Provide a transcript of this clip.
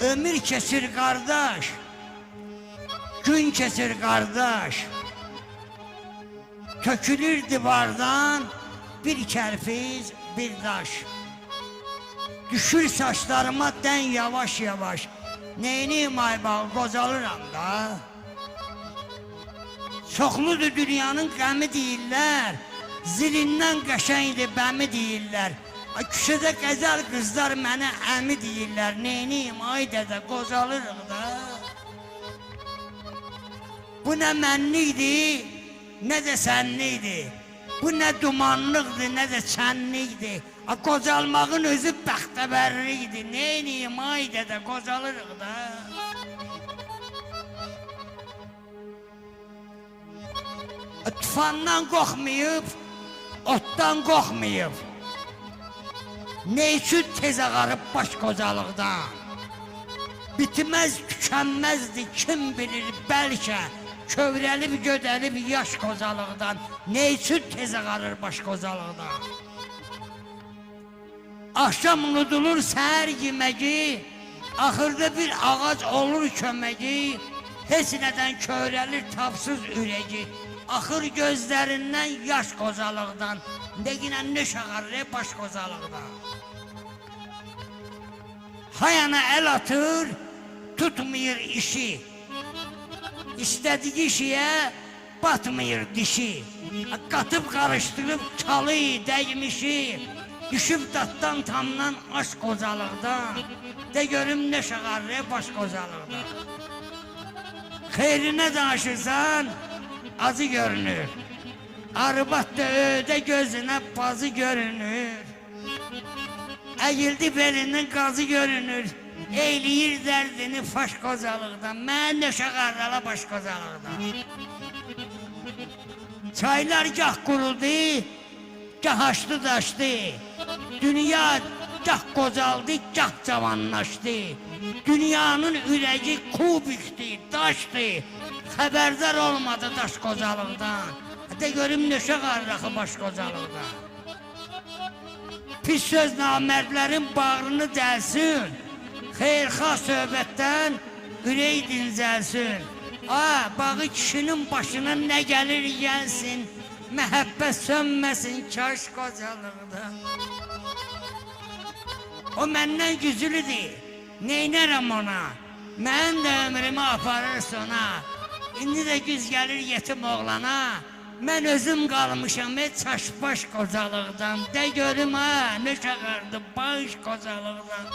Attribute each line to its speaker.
Speaker 1: Ömür kesir kardeş, gün kesir kardeş. Tökülür divardan bir kerpiz, bir daş. Düşür saçlarıma den yavaş yavaş. Neyniyim ay bağı, qocalıram da. Çoxludur dünyanın qəmi deyirlər, zilindən qəşəngdir bəmi deyirlər. Küçədə qəzəl qızlar mənə əmi deyirlər, neyniyim ay dədə, qocalırıq da. Bu nə mənlikdir, nə də sənlikdir. Bu nə dumanlıqdır, nə də çənlikdir. Qocalmağın özü bəxtəbərlikdir, neyniyim ay dədə, qocalırıq da. Tufandan qorxmayıb, otdan qorxmayıb. Ne üçün tez ağarıb baş qocalıqdan? Bitməz, tükənməzdir, kim bilir, bəlkə kövrəlib, gödəlib yaş qocalıqdan. Ne üçün tez ağarır baş qocalıqdan? Axşam unudulur səhər yeməgi, axırda bir ağac olur köməgi, heç nədən kövrəlir tapsız ürəgi. Axır gözlərindən yaş qocalıqdan, deginə nöş ağarır baş qocalıqdan. Hayana el atır, tutmayır işi. İstədiyi işiyə batmayır dişi. Qatıb qarışdırıb çalıyı, dəymişi. Düşüb datdan tamdan aş qocalıqdan. De görüm nə şağarır baş qocalıqdan. Xeyrinə danışırsan, acı görünür. Arbat da ödə gözünə bazı görünür. Əyildi belinin qazı görünür. Eyliyir dərdini faş qocalıqdan. Mən nə şağarrala baş qocalıqdan. Çaylar gah quruldu, gah açdı daşdı. Dünya gah qocaldı, gah cavanlaşdı. Dünyanın ürəyi kubikdi, daşdı. Xəbərdar olmadı daş qocalıqdan. De görüm nə şağarraxı baş qocalıqdan. Pis söz namərdlərin bağrını dəlsin. Xeyrxah söhbətdən ürək dincəlsin. Bağı kişinin başına nə gəlir gəlsin. Məhəbbət sönməsin kaş qocalıqdan. O məndən güclüdür, neynərəm ona. Mən də ömrümü aparır sona. İndi də güz gəlir yetim oğlana. Mən özüm qalmışam çaşbaş qocalıqdan. De görüm nə şağardı baş qocalıqdan.